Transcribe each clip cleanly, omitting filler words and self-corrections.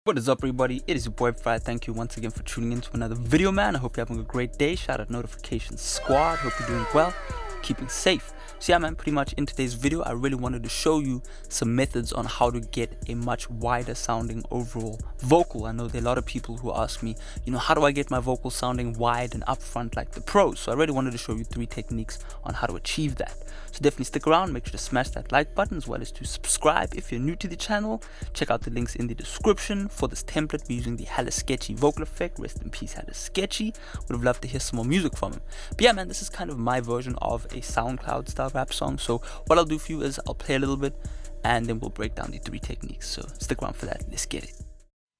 What is up, everybody? It is your boy Farai. Thank you once again for tuning in to another video, man. I hope you're having a great day. Shout out Notifications Squad. Hope you're doing well, keeping safe. So yeah, man, pretty much in today's video, I really wanted to show you some methods on how to get a much wider sounding overall vocal. I know there are a lot of people who ask me, how do I get my vocal sounding wide and upfront like the pros? So I really wanted to show you 3 techniques on how to achieve that. So definitely stick around, make sure to smash that like button as well as to subscribe if you're new to the channel. Check out the links in the description for this template. We're using the 𝙒𝙬𝘿𝙀𝙖 vocal effect. Rest in peace, 𝙒𝙬𝘿𝙀𝙀. Would have loved to hear some more music from him. But yeah, man, this is kind of my version of a SoundCloud style rap song. So what I'll do for you is I'll play a little bit and then we'll break down the 3 techniques. So stick around for that. Let's get it.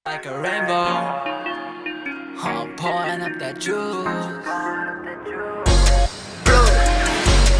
Like a rainbow, I'm pouring up that juice.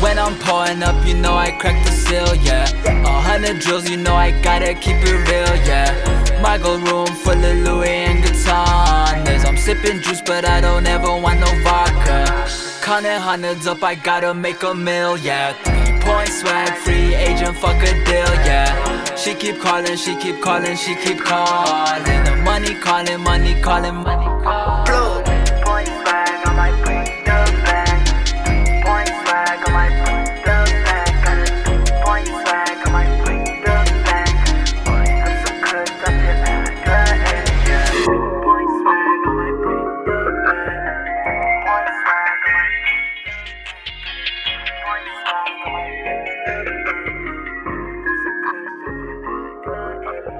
When I'm pouring up, I crack the seal, yeah. 100 drills, I gotta keep it real, yeah. My gold room full of Louis and Gatons. I'm sipping juice, but I don't ever want no vodka. Counting hundreds up, I gotta make a meal, yeah. 3-point swag, free agent, fuck a deal, yeah. She keep calling, she keep calling, she keep calling. The money calling, money calling, money calling. 3-point swag, I might bring the bag. 3-point swag, I might bring the bag. Got a 3-point swag, I might bring the bag. Boy, I'm so good, I feel like a angel. 3-point swag, I might bring the bag. 3-point swag, I might bring the bag. 3-point swag, I might bring the bag.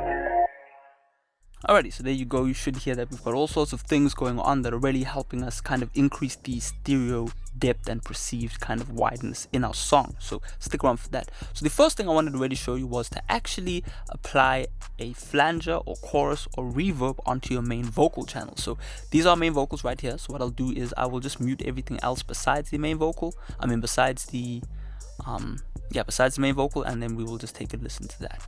Alrighty, so there you go. You should hear that we've got all sorts of things going on that are really helping us kind of increase the stereo depth and perceived kind of wideness in our song. So stick around for that. So the first thing I wanted to really show you was to actually apply a flanger or chorus or reverb onto your main vocal channel. So these are main vocals right here. So what I'll do is I will just mute everything else besides the main vocal. besides the main vocal, and then we will just take a listen to that.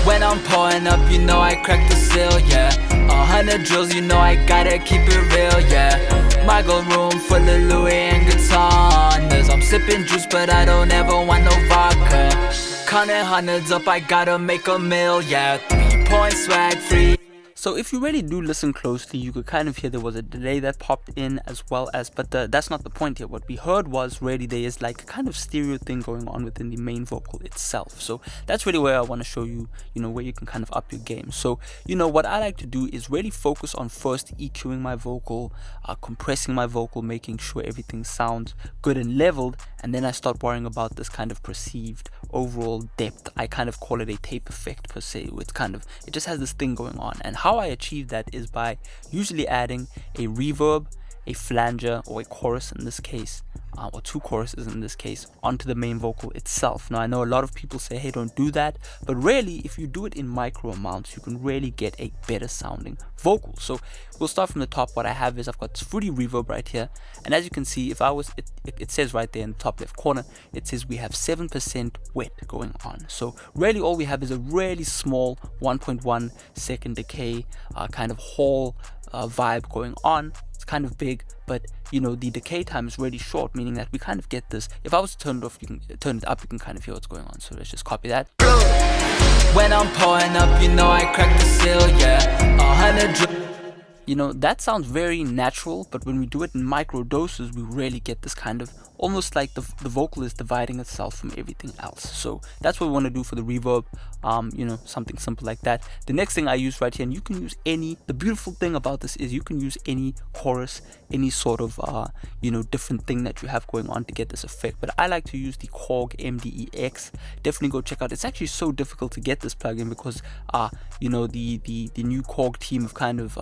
When I'm pouring up, I crack the seal, yeah. 100 drills, I gotta keep it real, yeah. My gold room full of Louis and Gatons. I'm sipping juice, but I don't ever want no vodka. Counting hundreds up, I gotta make a meal, yeah. 3-point swag, free. So if you really do listen closely, you could kind of hear there was a delay that popped in as well as, but that's not the point here. What we heard was really there is like a kind of stereo thing going on within the main vocal itself. So that's really where I want to show you, where you can kind of up your game. So, what I like to do is really focus on first EQing my vocal, compressing my vocal, making sure everything sounds good and leveled. And then I start worrying about this kind of perceived overall depth. I kind of call it a tape effect per se. It just has this thing going on. And how I achieve that is by usually adding a reverb, a flanger, or a chorus in this case, or 2 choruses in this case, onto the main vocal itself. Now I know a lot of people say, hey, don't do that, but really if you do it in micro amounts, you can really get a better sounding vocal. So we'll start from the top. What I have is I've got this fruity reverb right here, and as you can see, if I was it says right there in the top left corner, it says we have 7% wet going on. So really all we have is a really small 1.1 second decay kind of whole vibe going on. It's kind of big, but the decay time is really short, meaning that we kind of get this. If I was to turn it off, you can turn it up, you can kind of hear what's going on. So let's just copy that. When I'm pouring up, I crack the seal, yeah. 100. That sounds very natural, but when we do it in micro doses, we really get this kind of almost like the vocal is dividing itself from everything else. So that's what we want to do for the reverb, something simple like that. The next thing I use right here, and you can use the beautiful thing about this is you can use any chorus, any sort of different thing that you have going on to get this effect. But I like to use the Korg MDEX. Definitely go check out. It's actually so difficult to get this plugin because the new Korg team have kind of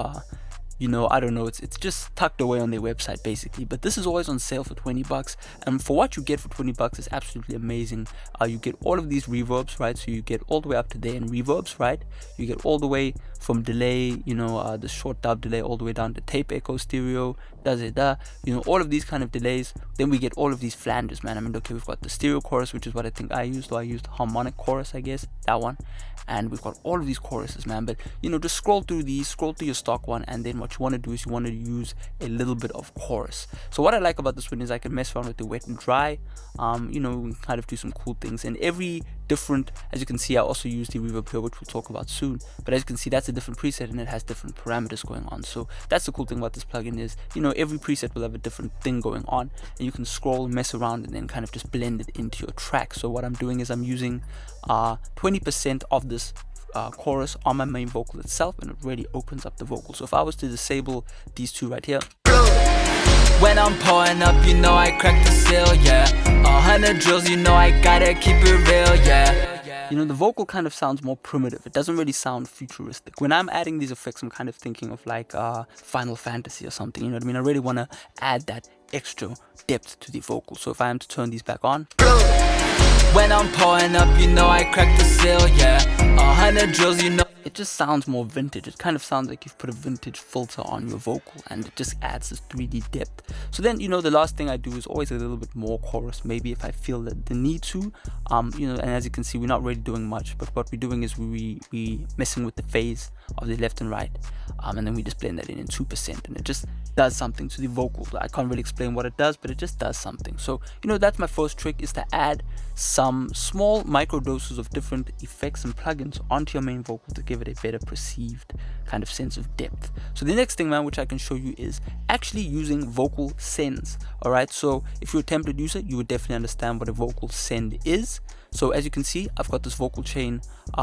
I don't know, it's just tucked away on their website basically, but this is always on sale for $20, and for what you get for $20 is absolutely amazing. You get all of these reverbs, right? So you get all the way up to there in reverbs, right? You get all the way from delay, the short dub delay, all the way down to tape echo, stereo, all of these kind of delays. Then we get all of these flanges, man. Okay, we've got the stereo chorus, which is what I think I used, or I used harmonic chorus, I guess, that one. And we've got all of these choruses, man. But just scroll through your stock one, and then what what you want to do is you want to use a little bit of chorus. So what I like about this one is I can mess around with the wet and dry, you know, kind of do some cool things. And every different, as you can see, I also use the reverb here, which we'll talk about soon, but as you can see, that's a different preset and it has different parameters going on. So that's the cool thing about this plugin is, you know, every preset will have a different thing going on, and you can scroll, mess around, and then kind of just blend it into your track. So what I'm doing is I'm using 20% of this chorus on my main vocal itself, and it really opens up the vocal. So if I was to disable these two right here, when I'm pouring up, you know I crack the seal, yeah. 100 drills, you know I gotta keep it real, yeah. You know, the vocal kind of sounds more primitive. It doesn't really sound futuristic. When I'm adding these effects, I'm kind of thinking of like Final Fantasy or something, you know what I mean? I really want to add that extra depth to the vocal. So if I am to turn these back on, when I'm pouring up, you know I crack the seal, yeah. 100 drills, you know. It just sounds more vintage. It kind of sounds like you've put a vintage filter on your vocal, and it just adds this 3D depth. So then, you know, the last thing I do is always a little bit more chorus, maybe if I feel that the need to, you know, and as you can see, we're not really doing much, but what we're doing is we messing with the phase of the left and right, and then we just blend that in 2%, and it just does something to the vocal. I can't really explain what it does, but it just does something. So, you know, that's my first trick, is to add some small micro doses of different effects and plugins onto your main vocal to give it a better perceived kind of sense of depth. So the next thing, man, which I can show you is actually using vocal sends. All right, so if you're a template user, you would definitely understand what a vocal send is. So as you can see, I've got this vocal chain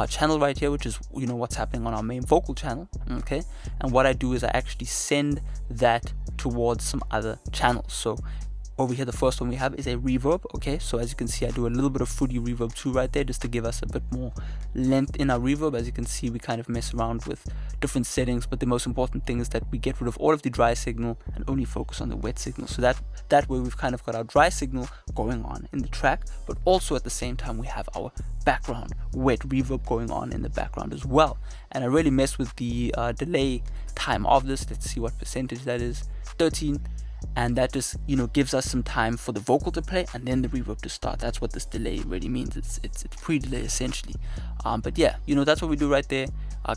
channel right here, which is, you know, what's happening on our main vocal channel. Okay, and what I do is I actually send that towards some other channels. So over here, the first one we have is a reverb. Okay, so as you can see, I do a little bit of Fruity reverb too right there, just to give us a bit more length in our reverb. As you can see, we kind of mess around with different settings, but the most important thing is that we get rid of all of the dry signal and only focus on the wet signal. So that way we've kind of got our dry signal going on in the track, but also at the same time we have our background wet reverb going on in the background as well. And I really mess with the delay time of this. Let's see what percentage that is. 13. And that just, you know, gives us some time for the vocal to play and then the reverb to start. That's what this delay really means. It's pre-delay essentially. But yeah, you know, that's what we do right there.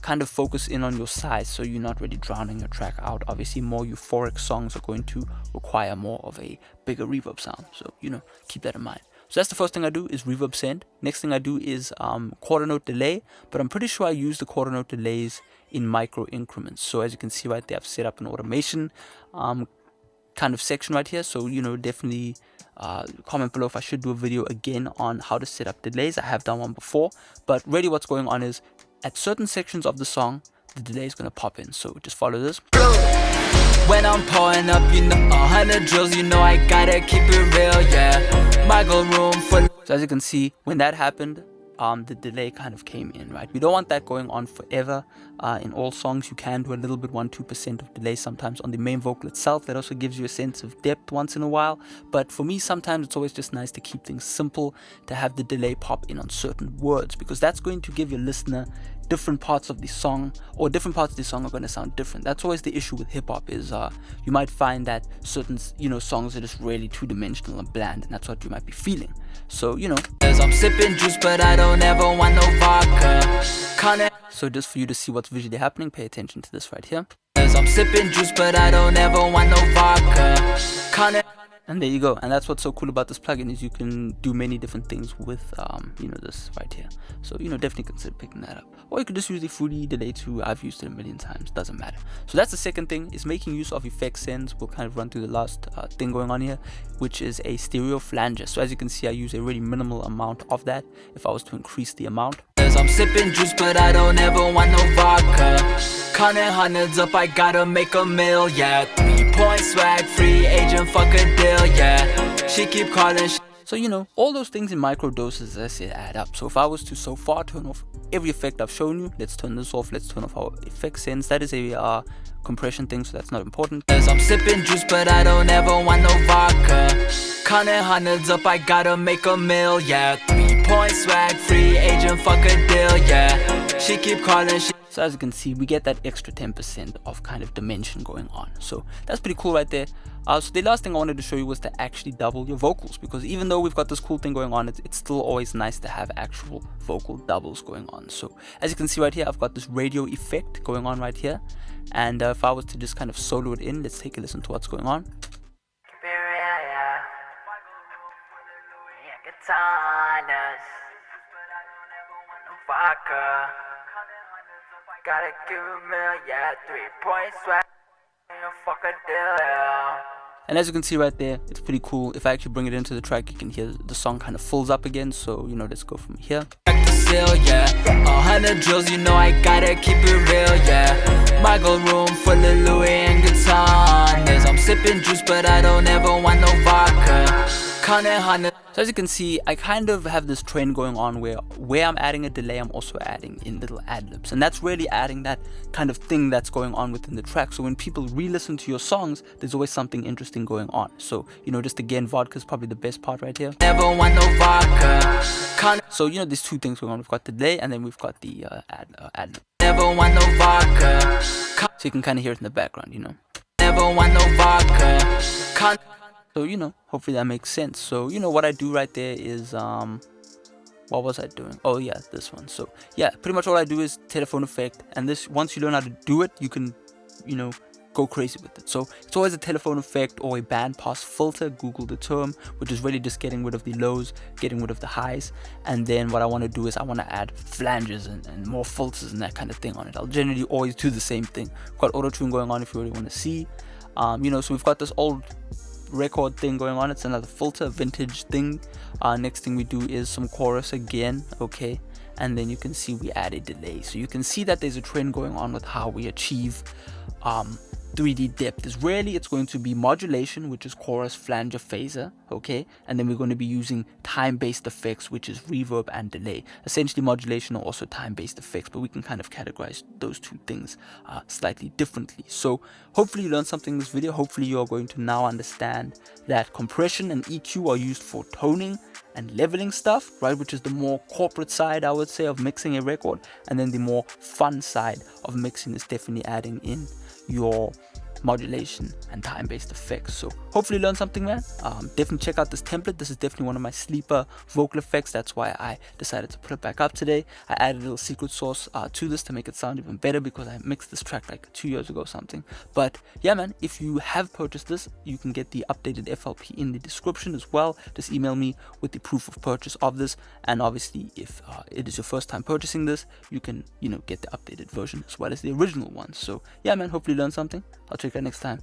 Kind of focus in on your size, so you're not really drowning your track out. Obviously, more euphoric songs are going to require more of a bigger reverb sound. So, you know, keep that in mind. So that's the first thing I do, is reverb send. Next thing I do is quarter note delay, but I'm pretty sure I use the quarter note delays in micro increments. So as you can see right there, I've set up an automation kind of section right here. So, you know, definitely comment below if I should do a video again on how to set up delays. I have done one before, but really what's going on is at certain sections of the song, the delay is going to pop in. So just follow this. When I'm pouring up, you know, 100 drills, you know I gotta keep it real, yeah. My gold room full. So as you can see, when that happened, the delay kind of came in, right? We don't want that going on forever. In all songs, you can do a little bit, 1-2% of delay sometimes on the main vocal itself. That also gives you a sense of depth once in a while. But for me, sometimes it's always just nice to keep things simple, to have the delay pop in on certain words, because that's going to give your listener different parts of the song, or different parts of the song are going to sound different. That's always the issue with hip-hop, is you might find that certain, you know, songs are just really two-dimensional and bland, and that's what you might be feeling. So, you know, as I'm sipping juice, but I don't ever want no vodka. So just for you to see what's visually happening, pay attention to this right here. As I'm sipping juice, but I don't ever want no vodka. And there you go. And that's what's so cool about this plugin, is you can do many different things with you know, this right here. So, you know, definitely consider picking that up. Or you could just use the Fruity delay too. I've used it a million times, doesn't matter. So that's the second thing, is making use of effect sends. We'll kind of run through the last thing going on here, which is a stereo flanger. So as you can see, I use a really minimal amount of that. If I was to increase the amount, as I'm sipping juice, but I don't ever want no vodka. Counting hundreds up, I gotta make a meal, yeah. 3-point swag, free agent, fuck a deal, yeah. She keep calling. So, you know, all those things in micro doses, as I said, add up. So if I was to so far turn off every effect I've shown you, let's turn this off. Let's turn off our effect sends. That is a compression thing, so that's not important. As I'm sipping juice, but I don't ever want no vodka. Counting hundreds up, I gotta make a meal, yeah. 3-point swag, free agent, fuck a deal, yeah. She keep calling. So as you can see, we get that extra 10% of kind of dimension going on. So that's pretty cool right there. So the last thing I wanted to show you was to actually double your vocals, because even though we've got this cool thing going on, it's still always nice to have actual vocal doubles going on. So as you can see right here, I've got this radio effect going on right here. And if I was to just kind of solo it in, let's take a listen to what's going on. Gotta give a million, yeah, 3 points, swag, fuck a deal. And as you can see right there, it's pretty cool. If I actually bring it into the track, you can hear the song kind of fills up again. So, you know, let's go from here. Yeah, 100 drills, you know I gotta keep it real, yeah. My gold room full of Louis and 𝙒𝙖𝙘𝙖𝙡. I'm sipping juice, but I don't ever want no vodka. Counting hundreds. So as you can see, I kind of have this trend going on where I'm adding a delay, I'm also adding in little ad-libs. And that's really adding that kind of thing that's going on within the track. So when people re-listen to your songs, there's always something interesting going on. So, you know, just again, vodka is probably the best part right here. Never want no vodka. So, you know, there's two things going on. We've got the delay and then we've got the ad-lib. Never want no vodka. So you can kind of hear it in the background, you know. Never want no vodka. So, you know, hopefully that makes sense. So, you know, what I do right there is, what was I doing? Oh, yeah, this one. So, yeah, pretty much all I do is telephone effect. And this, once you learn how to do it, you can, you know, go crazy with it. So, it's always a telephone effect or a bandpass filter. Google the term, which is really just getting rid of the lows, getting rid of the highs. And then what I want to do is I want to add flanges and more filters and that kind of thing on it. I'll generally always do the same thing. We've got auto-tune going on if you really want to see. You know, so we've got this old record thing going on. It's another filter, vintage thing. Next thing we do is some chorus again, okay, and then you can see we add a delay. So you can see that there's a trend going on with how we achieve 3D depth. Is really, it's going to be modulation, which is chorus, flanger, phaser, okay, and then we're going to be using time-based effects, which is reverb and delay. Essentially modulation are also time-based effects, but we can kind of categorize those two things slightly differently. So hopefully you learned something in this video. Hopefully you're going to now understand that compression and EQ are used for toning and leveling stuff, right, which is the more corporate side, I would say, of mixing a record, and then the more fun side of mixing is definitely adding in your modulation and time-based effects. So hopefully you learned something, man. Definitely check out this template. This is definitely one of my sleeper vocal effects. That's why I decided to put it back up today. I added a little secret sauce to this to make it sound even better because I mixed this track like 2 years ago or something. But yeah, man, if you have purchased this, you can get the updated FLP in the description as well. Just email me with the proof of purchase of this. And obviously, if it is your first time purchasing this, you can, you know, get the updated version as well as the original one. So yeah, man, hopefully you learned something. I'll check you out next time.